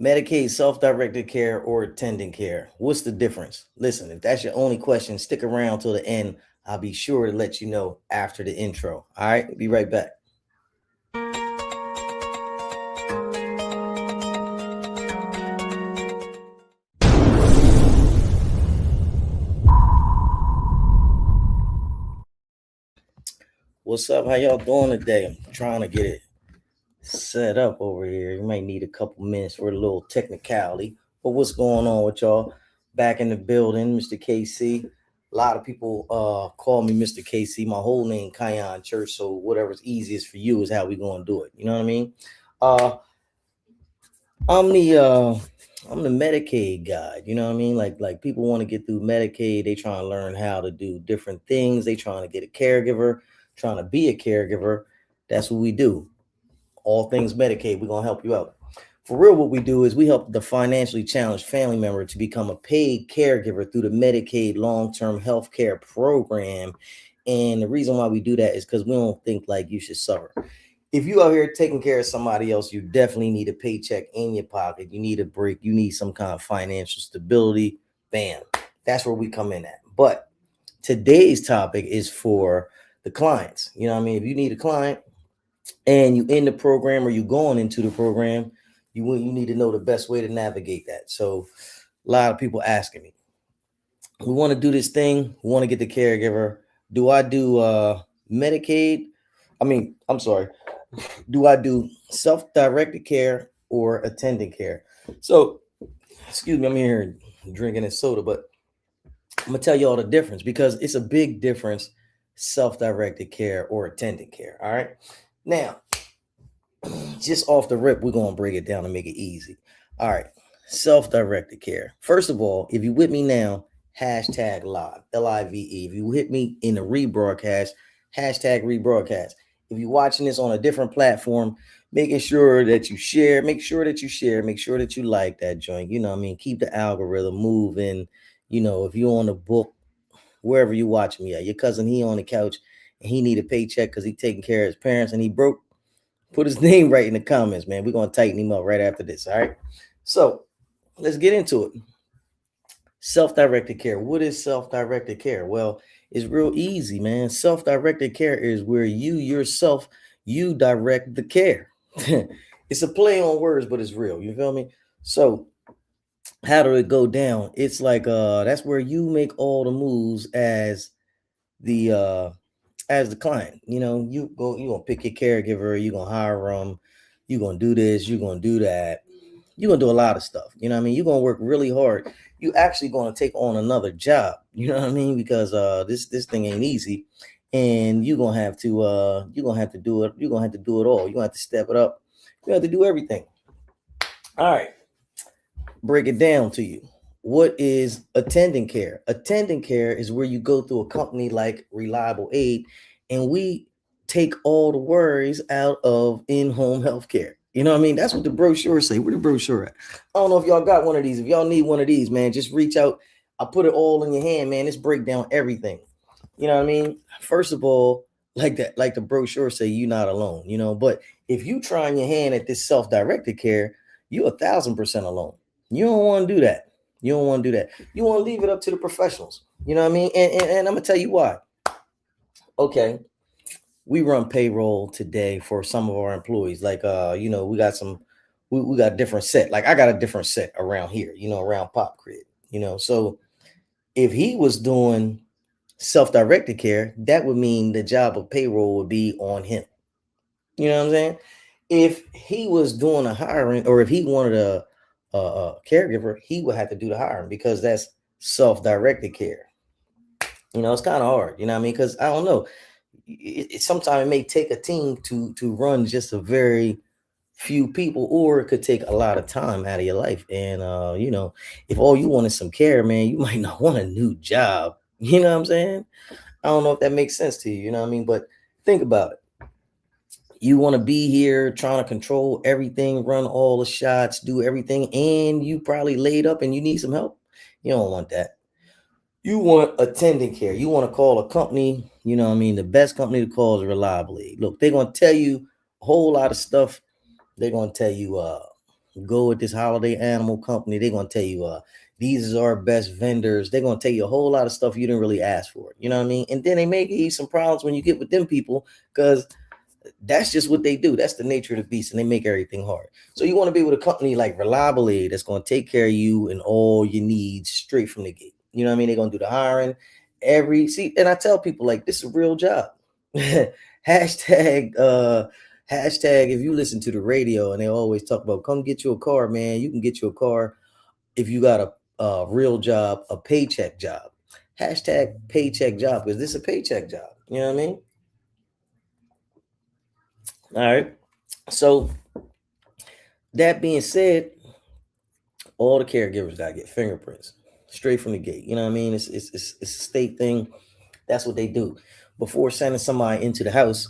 Medicaid self-directed care or attendant care. What's the difference? Listen, if that's your only question, stick around till the end. I'll be sure to let you know after the intro. All right, be right back. What's up? How y'all doing today? I'm trying to get it set up over here. You might need a couple minutes for a little technicality. But what's going on with y'all? Back in the building, Mr. KC. A lot of people call me Mr. KC. My whole name Kion Church. So whatever's easiest for you is how we gonna do it. You know what I mean? Uh I'm the Medicaid guy. You know what I mean? Like people want to get through Medicaid, they trying to learn how to do different things. They trying to get a caregiver, trying to be a caregiver. That's what we do. All things Medicaid, we're gonna help you out. For real, what we do is we help the financially challenged family member to become a paid caregiver through the Medicaid Long-Term Health Care program. And the reason why we do that is because we don't think like you should suffer. If you out here taking care of somebody else, you definitely need a paycheck in your pocket. You need a break. You need some kind of financial stability. Bam. That's where we come in at. But today's topic is for the clients. You know what I mean? If you need a client and you in the program or you going into the program, you need to know the best way to navigate that. So a lot of people asking me, we want to do this thing. We want to get the caregiver. Do I do Medicaid? I'm sorry. Do I do self-directed care or attendant care? So, excuse me, I'm here drinking a soda, but I'm gonna tell you all the difference because it's a big difference, self-directed care or attendant care. All right. Now, just off the rip, we're gonna break it down and make it easy. All right. Self-directed care. First of all, if you with me now, hashtag live, LIVE. If you hit me in the rebroadcast, hashtag rebroadcast. If you're watching this on a different platform, making sure that you share, make sure that you like that joint. You know what I mean? Keep the algorithm moving. You know, if you're on the book, wherever you watching me at, your cousin, he on the couch and he need a paycheck because he taking care of his parents and he broke, put his name right in the comments, man. We're going to tighten him up right after this. All right. So let's get into it. Self-directed care. What is self-directed care? Well, it's real easy, man. Self-directed care is where you yourself, you direct the care. It's a play on words, but it's real. You feel me? So how do it go down? It's like that's where you make all the moves the as the client. You know, you gonna pick your caregiver, you gonna hire them, you gonna do this, you gonna do that, you're gonna do a lot of stuff. You know what I mean? You're gonna work really hard. You actually gonna take on another job. You know what I mean? Because this thing ain't easy. And you're gonna have to do it, you're gonna have to do it all. You're gonna have to step it up. You have to do everything. All right, break it down to you. What is attendant care? Attendant care is where you go through a company like Reliable Aid, and we take all the worries out of in-home healthcare. You know what I mean? That's what the brochure say. Where the brochure at? I don't know if y'all got one of these. If y'all need one of these, man, just reach out. I put it all in your hand, man. This break down everything. You know what I mean? First of all, like that, like the brochure say, you're not alone. You know, but if you trying your hand at this self-directed care, you 1,000% alone. You don't want to do that. You don't want to do that. You want to leave it up to the professionals. You know what I mean? And I'm gonna tell you why. Okay, we run payroll today for some of our employees. Like we got we got different set. Like I got a different set around here, around Pop Crib. So if he was doing self-directed care, that would mean the job of payroll would be on him. You know what I'm saying? If he was doing a hiring, or if he wanted a caregiver, he would have to do the hiring because that's self-directed care. It's kind of hard. You know what I mean? Because I don't know. Sometimes it may take a team to run just a very few people, or it could take a lot of time out of your life. And if all you want is some care, man, you might not want a new job. You know what I'm saying? I don't know if that makes sense to you. You know what I mean? But think about it. You want to be here trying to control everything, run all the shots, do everything, and you probably laid up and you need some help. You don't want that. You want attendant care. You want to call a company, you know what I mean? The best company to call is Reliable Aid. Look, they're going to tell you a whole lot of stuff. They're going to tell you Go with this holiday animal company. They're gonna tell you, these are our best vendors. They're gonna tell you a whole lot of stuff you didn't really ask for. You know what I mean? And then they may give you some problems when you get with them people because that's just what they do. That's the nature of the beast, and they make everything hard. So you want to be with a company like Reliably that's going to take care of you and all your needs straight from the gate. You know what I mean? They're going to do the hiring and I tell people like this is a real job. hashtag hashtag if you listen to the radio and they always talk about come get you a car, man, you can get you a car if you got a real job, a paycheck job. Hashtag paycheck job because this is a paycheck job. You know what I mean? All right. So that being said, all the caregivers gotta get fingerprints straight from the gate. You know what I mean? It's a state thing. That's what they do. Before sending somebody into the house,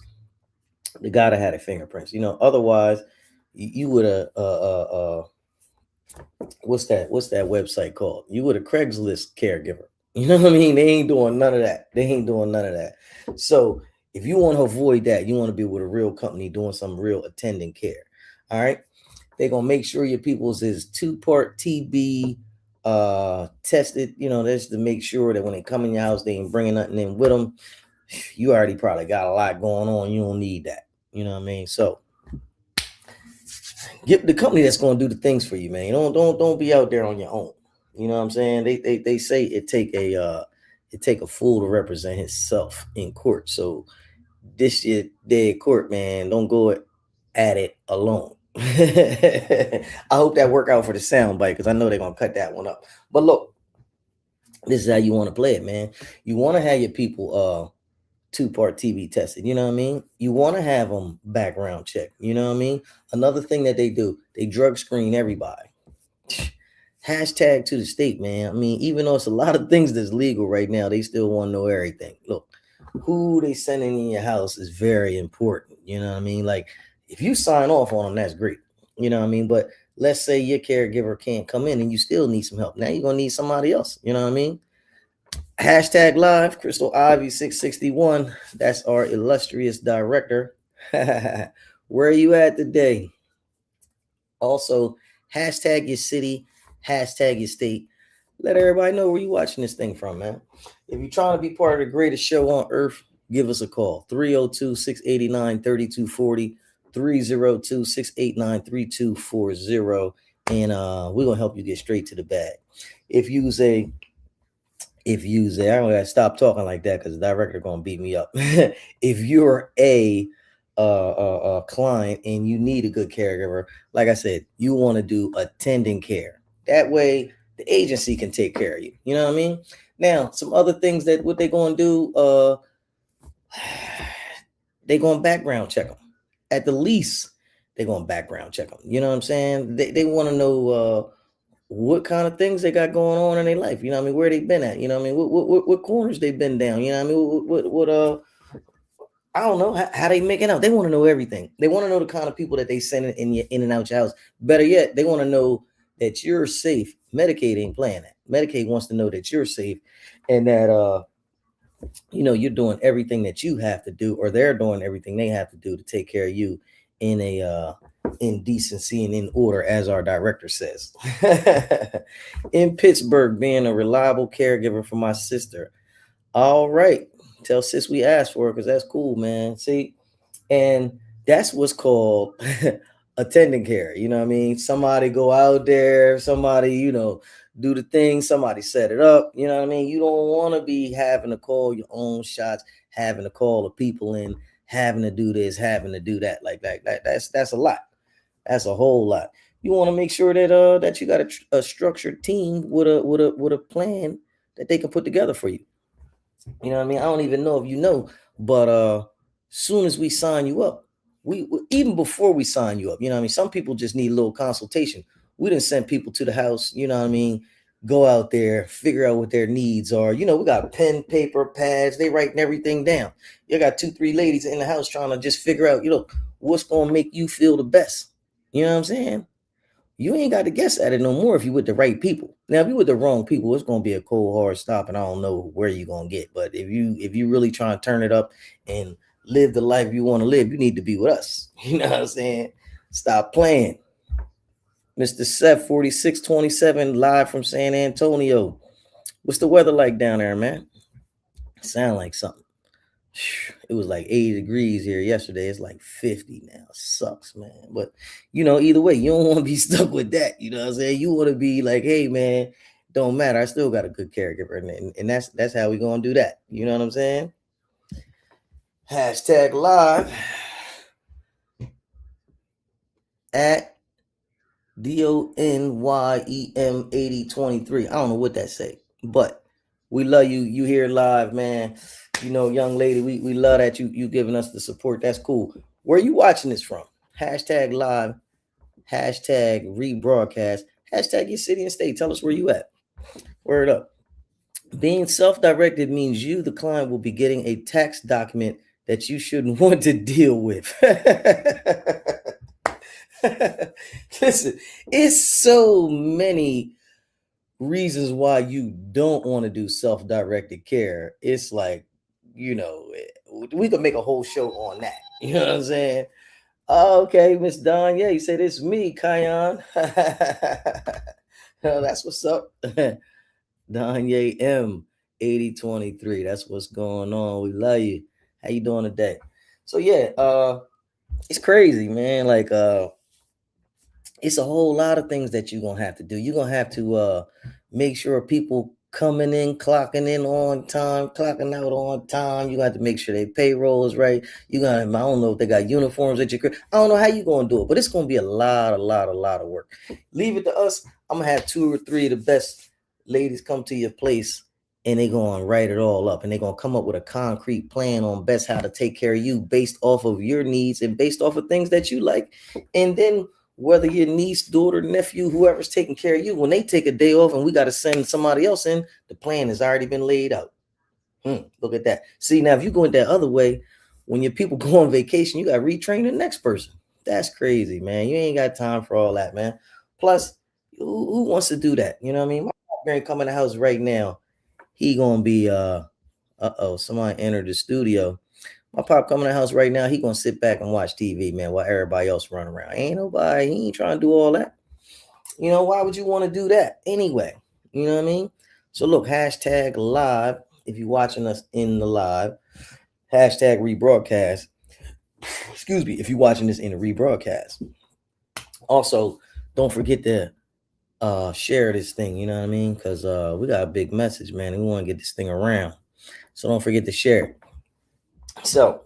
they gotta have their fingerprints. You know, otherwise you would have what's that website called? You would a Craigslist caregiver. You know what I mean? They ain't doing none of that. They ain't doing none of that. So if you want to avoid that, you want to be with a real company doing some real attendant care. All right. They're gonna make sure your people's is 2-part TB tested. You know, that's to make sure that when they come in your house, they ain't bringing nothing in with them. You already probably got a lot going on. You don't need that. You know what I mean? So get the company that's going to do the things for you, man. Don't be out there on your own. You know what I'm saying? They say it take a fool to represent himself in court. So this shit day court, man, don't go at it alone. I hope that work out for the sound bite because I know they're gonna cut that one up. But look, this is how you want to play it, man. You want to have your people 2-part TB tested. You know what I mean? You want to have them background check. You know what I mean? Another thing that they do, they drug screen everybody. Hashtag to the state, man. I mean, even though it's a lot of things that's legal right now, they still want to know everything. Look, who they sending in your house is very important. You know what I mean? Like, if you sign off on them, that's great. You know what I mean? But let's say your caregiver can't come in and you still need some help. Now you're going to need somebody else. You know what I mean? Hashtag live, Crystal Ivy 661. That's our illustrious director. Where are you at today? Also, hashtag your city, hashtag your state. Let everybody know where you watching this thing from, man. If you're trying to be part of the greatest show on earth, give us a call. 302-689-3240. 302-689-3240. And we're gonna help you get straight to the bag. If you say I'm gonna stop talking like that because the director gonna beat me up. If you're a client and you need a good caregiver, like I said, you want to do attendant care. That way the agency can take care of you. You know what I mean? Now, some other things that what they're gonna do, they're gonna background check them. At the least, they're gonna background check them. You know what I'm saying? They want to know what kind of things they got going on in their life. You know what I mean? Where they been at? You know what I mean? What corners they been down? You know what I mean? What I don't know how they making out. They want to know everything. They want to know the kind of people that they send in and out your house. Better yet, they want to know that you're safe. Medicaid ain't playing that. Medicaid wants to know that you're safe and that you're doing everything that you have to do, or they're doing everything they have to do to take care of you in a in decency and in order, as our director says. In Pittsburgh, being a reliable caregiver for my sister. All right. Tell sis we asked for it because that's cool, man. See, and that's what's called attendant care. You know what I mean? Somebody go out there, somebody, do the thing, somebody set it up. You know what I mean? You don't want to be having to call your own shots, having to call the people in, having to do this, having to do that. Like that. That's a lot. That's a whole lot. You want to make sure that that you got a structured team with a plan that they can put together for you. You know what I mean? I don't even know if you know, but soon as we sign you up, we even before we sign you up, you know what I mean? Some people just need a little consultation. We didn't send people to the house, you know what I mean? Go out there, figure out what their needs are. You know, we got pen, paper, pads, they writing everything down. You got 2-3 ladies in the house trying to just figure out, what's gonna make you feel the best. You know what I'm saying? You ain't got to guess at it no more if you with the right people. Now, if you with the wrong people, it's gonna be a cold hard stop, and I don't know where you're gonna get. But if you really trying to turn it up and live the life you want to live, you need to be with us. You know what I'm saying? Stop playing. Mr. Seth 4627 live from San Antonio. What's the weather like down there, man? Sound like something. It was like 80 degrees here yesterday. It's like 50 now. Sucks, man. But either way, you don't want to be stuck with that. You know what I'm saying? You want to be like, hey, man, don't matter. I still got a good caregiver, and that's how we gonna do that. You know what I'm saying? Hashtag live at DONYEM 8023. I don't know what that say, but we love you. You here live, man. Young lady, we love that you giving us the support. That's cool. Where are you watching this from? Hashtag live, hashtag rebroadcast, hashtag your city and state. Tell us where you at. Word up. Being self-directed means you, the client, will be getting a tax document that you shouldn't want to deal with. Listen, it's so many reasons why you don't want to do self-directed care. It's like, we could make a whole show on that. You know what I'm saying? Okay, Miss Don. Yeah, you said it's me, Kion. That's what's up. Don M 8023. That's what's going on. We love you. How you doing today? So yeah, it's crazy, man. Like it's a whole lot of things that you're gonna have to do. You're gonna have to make sure people coming in, clocking in on time, clocking out on time. You got to make sure their payroll is right. I don't know if they got uniforms at your crib. I don't know how you gonna do it, but it's gonna be a lot of work. Leave it to us. I'm gonna have 2 or 3 of the best ladies come to your place, and they're gonna write it all up, and they're gonna come up with a concrete plan on best how to take care of you based off of your needs and based off of things that you like. And then whether your niece, daughter, nephew, whoever's taking care of you, when they take a day off and we got to send somebody else in, the plan has already been laid out. Look at that. See, now if you go in that other way, when your people go on vacation, you got to retrain the next person. That's crazy, man. You ain't got time for all that, man. Plus, who wants to do that? You know what I mean? My parent come in the house right now. He gonna be somebody entered the studio. My pop coming to the house right now. He gonna sit back and watch TV, man, while everybody else run around. He ain't trying to do all that. Why would you want to do that anyway? You know what I mean? So look, hashtag live. If you're watching us in the live, hashtag rebroadcast. Excuse me, if you're watching this in the rebroadcast. Also, don't forget to share this thing, you know what I mean? Because we got a big message, man, and we want to get this thing around. So don't forget to share it. So,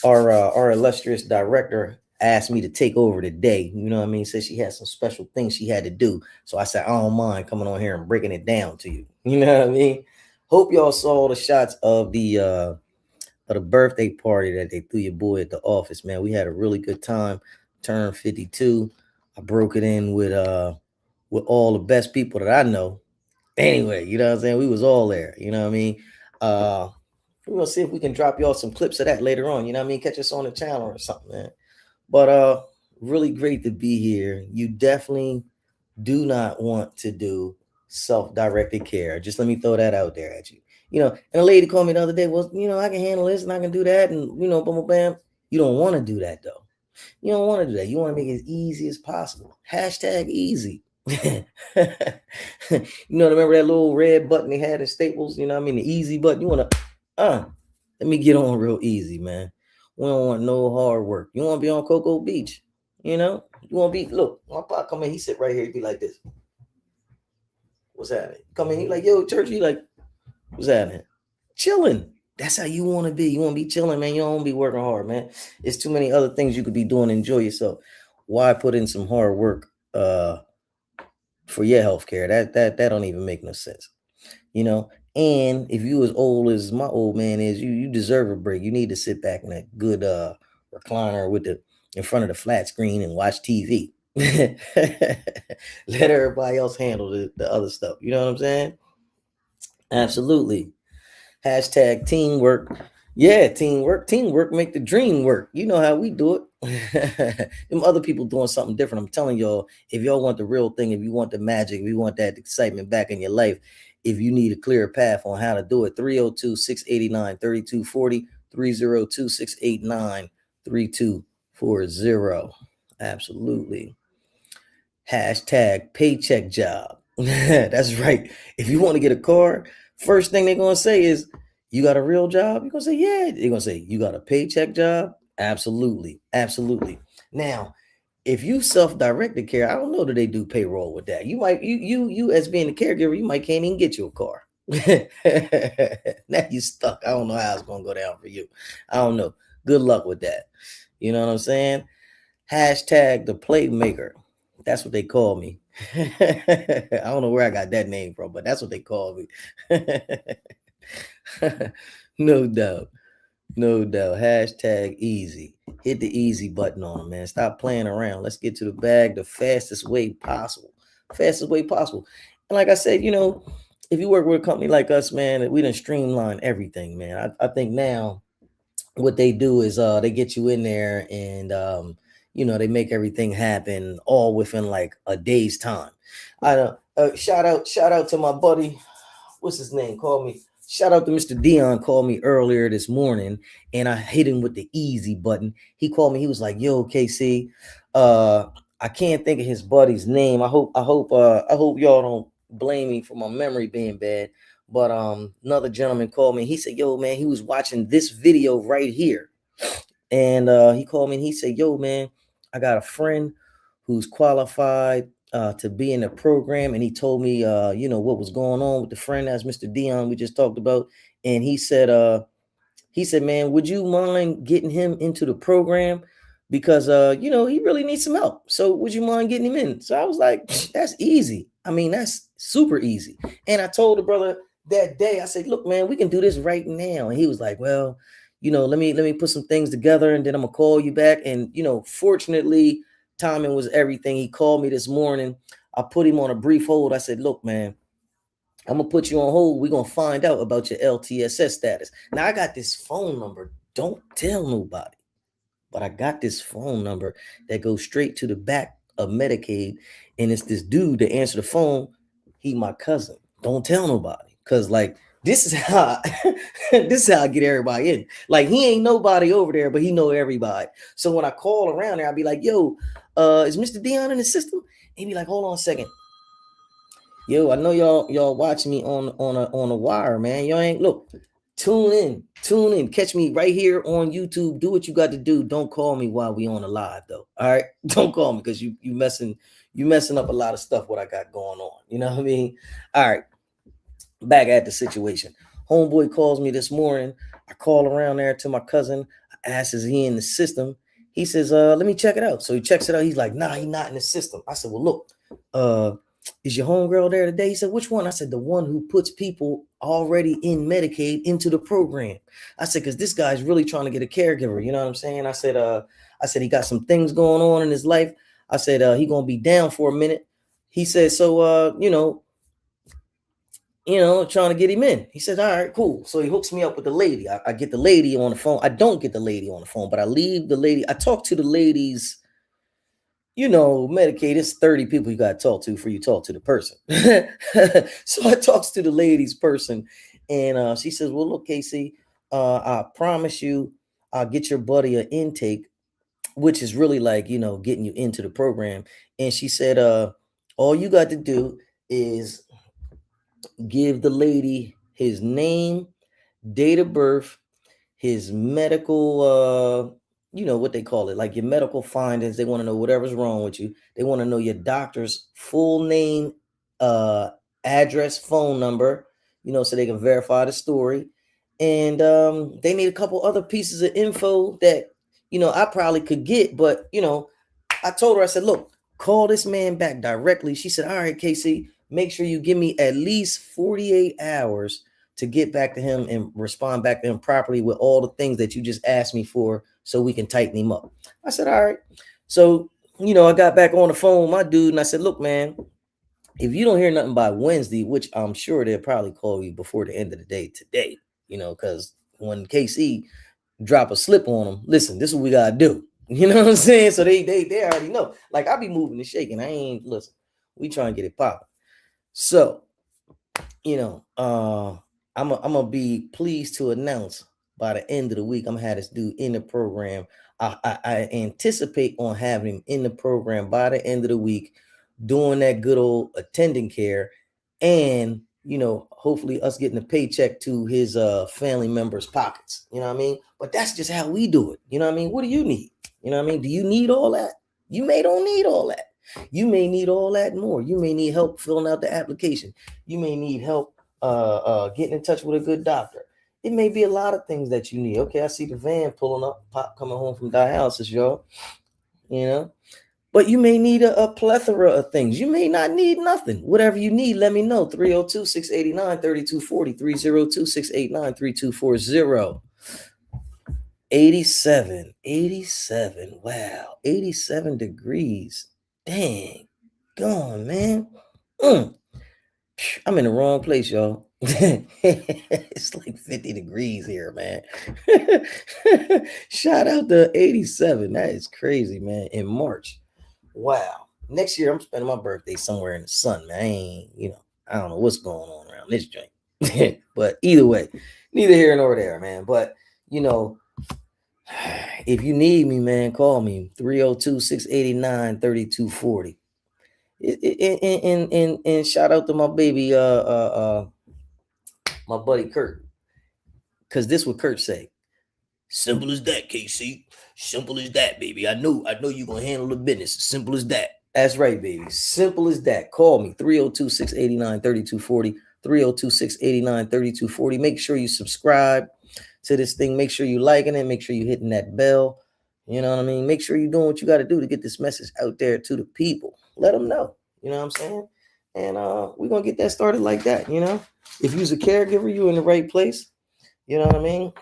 our illustrious director asked me to take over today. You know what I mean? Said she had some special things she had to do. So I said, I don't mind coming on here and breaking it down to you. You know what I mean? Hope y'all saw the shots of the birthday party that they threw your boy at the office, man. We had a really good time. Turned 52. I broke it in with all the best people that I know. Anyway, you know what I'm saying? We was all there. You know what I mean? We're gonna see if we can drop y'all some clips of that later on. You know what I mean? Catch us on the channel or something, man. But really great to be here. You definitely do not want to do self-directed care. Just let me throw that out there at you. And a lady called me the other day, well, I can handle this and I can do that, and bam, bam. You don't want to do that though. You don't want to do that. You want to make it as easy as possible. Hashtag easy. Remember that little red button they had in Staples? You know what I mean? The easy button. You want to let me get on real easy, man. We don't want no hard work. You want to be on Cocoa Beach, you want to be, look, my pop come in, he sit right here, he be like this. What's happening? Come in, he like, yo, church, he like, what's happening? Chilling. That's how you want to be. You want to be chilling, man. You don't want to be working hard, man. It's too many other things you could be doing to enjoy yourself. Why put in some hard work for your health care? That don't even make no sense. And if you as old as my old man is, you deserve a break. You need to sit back in a good recliner in front of the flat screen and watch TV. Let everybody else handle the other stuff. You know what I'm saying? Absolutely. Hashtag teamwork. Yeah, teamwork make the dream work. You know how we do it. Them other people doing something different. I'm telling y'all, if y'all want the real thing, if you want the magic, if you want that excitement back in your life, if you need a clear path on how to do it, 302-689-3240, 302-689-3240. Absolutely. Hashtag paycheck job. That's right. If you want to get a car, first thing they're going to say is, you got a real job? You're going to say, yeah. They're going to say, you got a paycheck job? Absolutely. Absolutely. Now, if you self-directed care, I don't know that they do payroll with that. You might, you as being a caregiver, you might can't even get you a car. Now you stuck. I don't know how it's going to go down for you. I don't know. Good luck with that. You know what I'm saying? Hashtag the playmaker. That's what they call me. I don't know where I got that name from, but that's what they call me. No doubt. No doubt. Hashtag easy. Hit the easy button on them, man. Stop playing around. Let's get to the bag the fastest way possible. Fastest way possible. And like I said, if you work with a company like us, man, we done streamline everything, man. I think now what they do is they get you in there and they make everything happen all within like a day's time. I shout out to my buddy, what's his name, called me. Shout out to Mr. Dion, called me earlier this morning, and I hit him with the easy button. He called me. He was like, "Yo, KC, I can't think of his buddy's name. I hope y'all don't blame me for my memory being bad." But another gentleman called me. He said, "Yo, man, he was watching this video right here," and he called me and he said, "Yo, man, I got a friend who's qualified to be in the program," and he told me, what was going on with the friend, that's Mr. Dion we just talked about, and he said, man, would you mind getting him into the program? Because he really needs some help. So would you mind getting him in? So I was like, that's easy. I mean, that's super easy. And I told the brother that day, I said, look, man, we can do this right now. And he was like, well, let me put some things together and then I'm gonna call you back. And fortunately, timing was everything. He called me this morning. I put him on a brief hold. I said, look, man, I'm gonna put you on hold. We're gonna find out about your LTSS status. Now I got this phone number. Don't tell nobody. But I got this phone number that goes straight to the back of Medicaid. And it's this dude that answered the phone. He my cousin. Don't tell nobody. Cause like this is how I get everybody in. Like he ain't nobody over there, but he know everybody. So when I call around there, I'll be like, yo, is Mr. Dion in the system? And he be like, hold on a second. Yo, I know y'all watching me on a wire, man. Y'all ain't look. Tune in, catch me right here on YouTube. Do what you got to do. Don't call me while we on the live though. All right, don't call me because you messing up a lot of stuff what I got going on. You know what I mean? All right, back at the situation. Homeboy calls me this morning. I call around there to my cousin. I ask, is he in the system? He says, let me check it out. So he checks it out. He's like, nah, he's not in the system. I said, well, look, is your homegirl there today? He said, which one? I said, the one who puts people already in Medicaid into the program. I said, because this guy's really trying to get a caregiver. You know what I'm saying? I said, he got some things going on in his life. I said, he going to be down for a minute. He said, so, trying to get him in. He said, all right, cool. So he hooks me up with the lady. I get the lady on the phone. I don't get the lady on the phone, but I leave the lady. I talk to the ladies. Medicaid, it's 30 people you got to talk to before you talk to the person. So I talks to the lady's person, and she says, well, look, Casey, I promise you I'll get your buddy an intake, which is really like, getting you into the program. And she said, all you got to do is give the lady his name, date of birth, his medical what they call it, like your medical findings. They want to know whatever's wrong with you. They want to know your doctor's full name, address, phone number, so they can verify the story. And they need a couple other pieces of info that I probably could get, but I told her, I said, look, call this man back directly. She said, all right, Casey, make sure you give me at least 48 hours to get back to him and respond back to him properly with all the things that you just asked me for so we can tighten him up. I said, all right. So, I got back on the phone with my dude and I said, look, man, if you don't hear nothing by Wednesday, which I'm sure they'll probably call you before the end of the day today, because when KC drop a slip on them, listen, this is what we got to do. You know what I'm saying? So they already know. Like I be moving and shaking. I ain't listen. We trying to get it popping. So, I'm gonna be pleased to announce by the end of the week, I'm gonna have this dude in the program. I anticipate on having him in the program by the end of the week doing that good old attendant care, and hopefully us getting a paycheck to his family members' pockets. You know what I mean? But that's just how we do it. You know what I mean? What do you need? You know what I mean? Do you need all that? You may don't need all that. You may need all that and more. You may need help filling out the application. You may need help getting in touch with a good doctor. It may be a lot of things that you need. Okay, I see the van pulling up, Pop coming home from dialysis, y'all. But you may need a plethora of things. You may not need nothing. Whatever you need, let me know. 302-689-3240, 302-689-3240. 87. Wow, 87 degrees. Dang, gone, man. I'm in the wrong place, y'all. It's like 50 degrees here, man. Shout out to 87. That is crazy, man. In March. Wow. Next year, I'm spending my birthday somewhere in the sun, man. I don't know what's going on around this joint. But either way, neither here nor there, man. But, if you need me, man, call me 302-689-3240. And shout out to my baby, my buddy Kurt, because this what Kurt say. Simple as that, KC. Simple as that, baby. I know you're gonna handle the business. Simple as that. That's right, baby. Simple as that. Call me 302-689-3240. 302-689-3240. Make sure you subscribe to this thing. Make sure you liking it. Make sure you hitting that bell. You know what I mean? Make sure you're doing what you got to do to get this message out there to the people. Let them know. You know what I'm saying? And we're going to get that started like that, If you're a caregiver, you're in the right place. You know what I mean?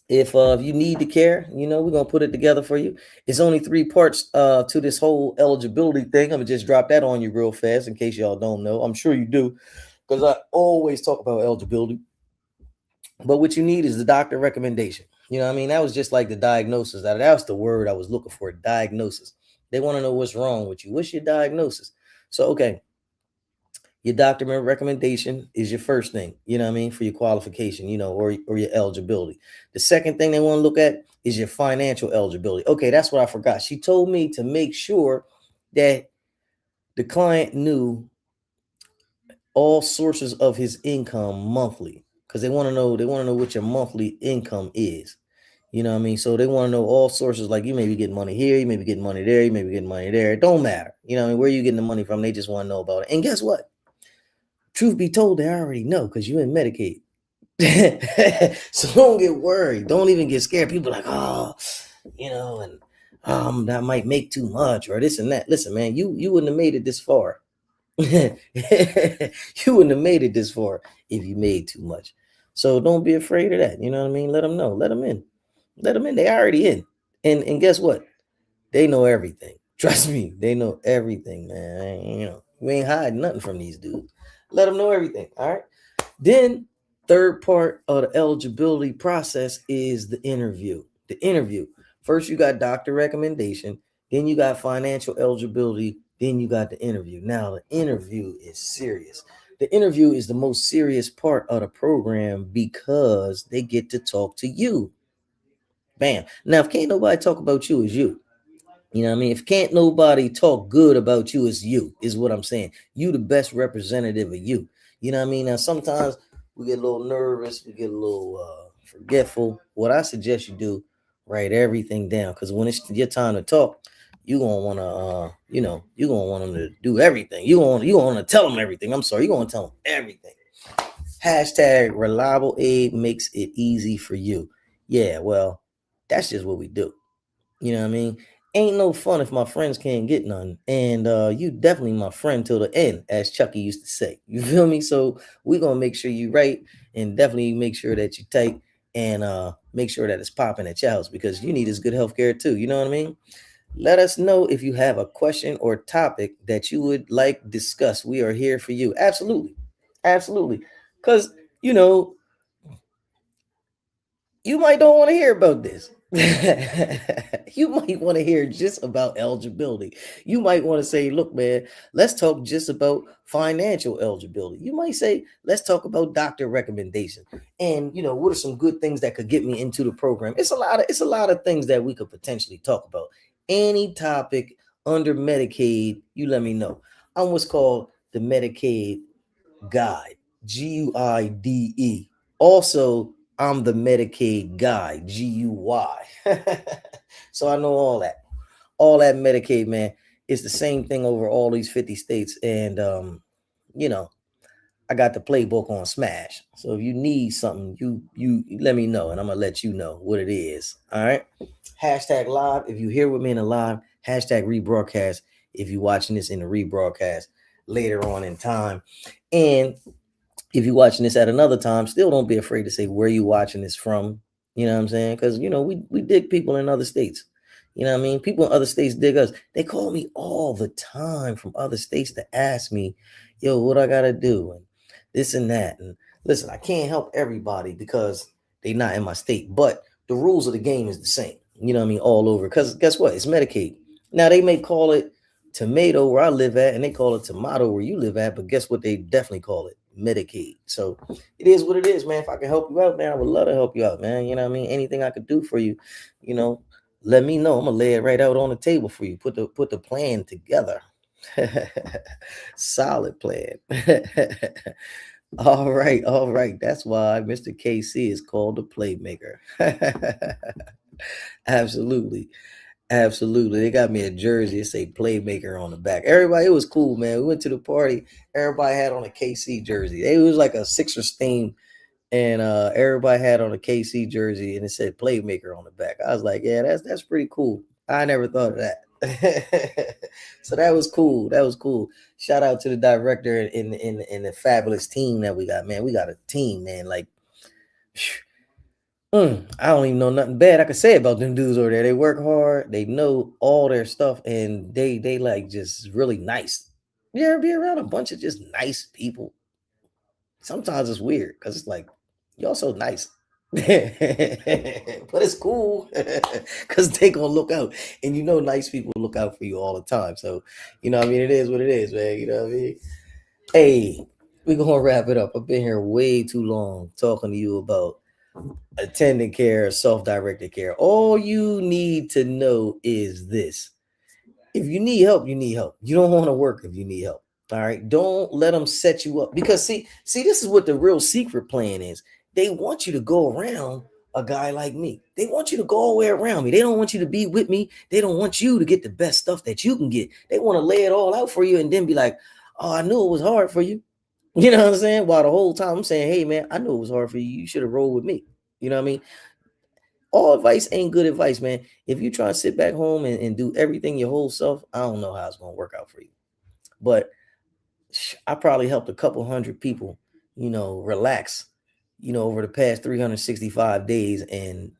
If you need the care, we're going to put it together for you. It's only 3 parts to this whole eligibility thing. I'm going to just drop that on you real fast in case y'all don't know. I'm sure you do, because I always talk about eligibility. But what you need is the doctor recommendation. You know what I mean? That was just like the diagnosis. That was the word I was looking for, diagnosis. They want to know what's wrong with you. What's your diagnosis? So, okay, your doctor recommendation is your first thing, you know what I mean, for your qualification, or your eligibility. The second thing they want to look at is your financial eligibility. Okay, that's what I forgot. She told me to make sure that the client knew all sources of his income monthly, because they want to know what your monthly income is. You know what I mean? So they want to know all sources. Like, you may be getting money here, you may be getting money there, you may be getting money there. It don't matter. You know what I mean? Where are you getting the money from? They just want to know about it. And guess what? Truth be told, they already know, because you in Medicaid. So don't get worried. Don't even get scared. People are like, and that might make too much or this and that. Listen, man, you wouldn't have made it this far. You wouldn't have made it this far if you made too much. So don't be afraid of that. You know what I mean? Let them know. Let them in. Let them in. They already in. And guess what? They know everything. Trust me. They know everything, man. We ain't hiding nothing from these dudes. Let them know everything. All right. Then third part of the eligibility process is the interview. The interview. First, you got doctor recommendation. Then you got financial eligibility. Then you got the interview. Now, the interview is serious. The interview is the most serious part of the program because they get to talk to you. Bam. Now, if can't nobody talk about you, it's you. You know what I mean? If can't nobody talk good about you, it's you, is what I'm saying. You the best representative of you. You know what I mean? Now, sometimes we get a little nervous. We get a little forgetful. What I suggest you do, write everything down. Because when it's your time to talk, you're going to want to, you're going to want them to do everything. You're going to want to tell them everything. I'm sorry. You're going to tell them everything. Hashtag reliable aid makes it easy for you. Yeah, well, that's just what we do. You know what I mean? Ain't no fun if my friends can't get none. And you definitely my friend till the end, as Chucky used to say. You feel me? So we're going to make sure you right, and definitely make sure that you tight, and make sure that it's popping at your house, because you need this good healthcare too. You know what I mean? Let us know if you have a question or topic that you would like discussed. We are here for you. Absolutely. Absolutely. Because, you might don't want to hear about this. You might want to hear just about eligibility. You might want to say, look, man, let's talk just about financial eligibility. You might say, let's talk about doctor recommendation. And, what are some good things that could get me into the program? It's a lot of things that we could potentially talk about. Any topic under Medicaid, you let me know. I'm what's called the Medicaid Guide, GUIDE. Also, I'm the Medicaid Guy, GUY. So I know all that Medicaid, man. It's the same thing over all these 50 states. And, you know, I got the playbook on Smash. So if you need something, you let me know, and I'm gonna let you know what it is. All right. Hashtag live if you here with me in the live. Hashtag rebroadcast if you're watching this in the rebroadcast later on in time. And if you're watching this at another time, still don't be afraid to say where you watching this from. You know what I'm saying? Because we dig people in other states. You know what I mean? People in other states dig us. They call me all the time from other states to ask me, yo, what I gotta do and this and that. And listen, I can't help everybody because they not in my state, but the rules of the game is the same. You know what I mean? All over. Because guess what? It's Medicaid. Now they may call it tomato where I live at, and they call it tomato where you live at, but guess what? They definitely call it Medicaid. So it is what it is, man. If I can help you out, man, I would love to help you out, man. You know what I mean? Anything I could do for you, you know, let me know. I'm gonna lay it right out on the table for you. Put the plan together. Solid plan. All right, all right. That's why Mr. KC is called the playmaker. Absolutely. Absolutely. They got me a jersey. It say playmaker on the back. Everybody, it was cool, man. We went to the party. Everybody had on a KC jersey. It was like a Sixers theme, and everybody had on a KC jersey, and it said playmaker on the back. I was like, yeah, that's pretty cool. I never thought of that. So that was cool. That was cool. Shout out to the director in the fabulous team that we got, man. We got a team, man. Like, I don't even know nothing bad I could say about them dudes over there. They work hard. They know all their stuff, and they like just really nice. You ever be around a bunch of just nice people? Sometimes it's weird because it's like y'all so nice. But it's cool because they gonna look out, and nice people look out for you all the time. So what I mean, it is what it is, man. You know what I mean? Hey, we gonna wrap it up. I've been here way too long talking to you about attendant care, self-directed care. All you need to know is this: if you need help, you need help. You don't want to work if you need help. All right. Don't let them set you up, because see, this is what the real secret plan is. They want you to go around a guy like me. They want you to go all the way around me. They don't want you to be with me. They don't want you to get the best stuff that you can get. They want to lay it all out for you and then be like, oh, I knew it was hard for you. You know what I'm saying? While the whole time I'm saying, hey, man, I knew it was hard for you. You should have rolled with me. You know what I mean? All advice ain't good advice, man. If you try to sit back home and do everything your whole self, I don't know how it's going to work out for you. But I probably helped a couple hundred people, relax, over the past 365 days, and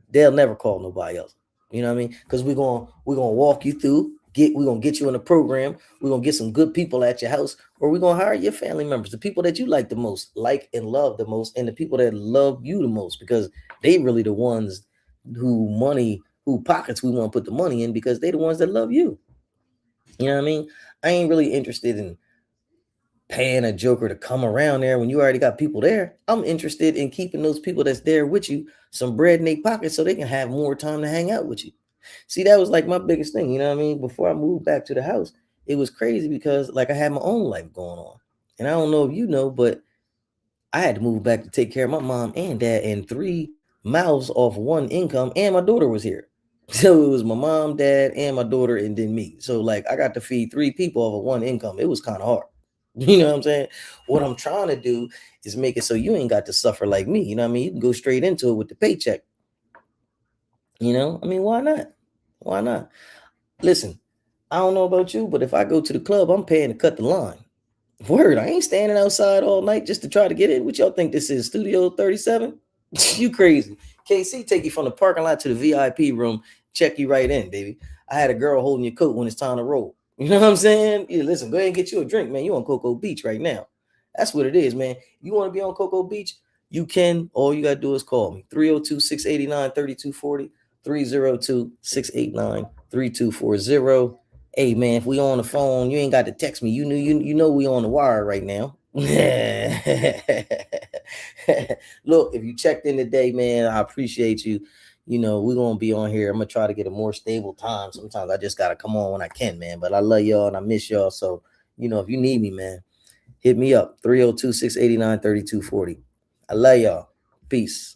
they'll never call nobody else. You know what I mean? Because we're gonna walk you through. We're gonna get you in a program. We're gonna get some good people at your house, or we're gonna hire your family members, the people that you like the most, like and love the most, and the people that love you the most, because they really the ones who pockets we want to put the money in, because they the ones that love you. You know what I mean? I ain't really interested in paying a joker to come around there when you already got people there. I'm interested in keeping those people that's there with you some bread in their pockets so they can have more time to hang out with you. See, that was like my biggest thing. You know what I mean? Before I moved back to the house, it was crazy because like I had my own life going on. And I don't know if you know, but I had to move back to take care of my mom and dad and 3 mouths off one income, and my daughter was here. So it was my mom, dad, and my daughter, and then me. So like I got to feed 3 people off of one income. It was kind of hard. You know what I'm saying? What I'm trying to do is make it so you ain't got to suffer like me. You know what I mean? You can go straight into it with the paycheck. I mean, why not? Why not? Listen, I don't know about you, but if I go to the club, I'm paying to cut the line. Word, I ain't standing outside all night just to try to get in. What y'all think this is? Studio 37? You crazy. KC take you from the parking lot to the VIP room, check you right in, baby. I had a girl holding your coat when it's time to roll. You know what I'm saying? Yeah, listen, go ahead and get you a drink, man. You on Cocoa Beach right now. That's what it is, man. You want to be on Cocoa Beach? You can. All you got to do is call me. 302-689-3240. 302-689-3240. Hey man, if we on the phone, you ain't got to text me. You know we on the wire right now. Look, if you checked in today, man, I appreciate you. you know, we're gonna be on here. I'm gonna try to get a more stable time. Sometimes I just gotta come on when I can, man. But I love y'all and I miss y'all. So, you know, if you need me, man, hit me up 302-689-3240. I love y'all. Peace.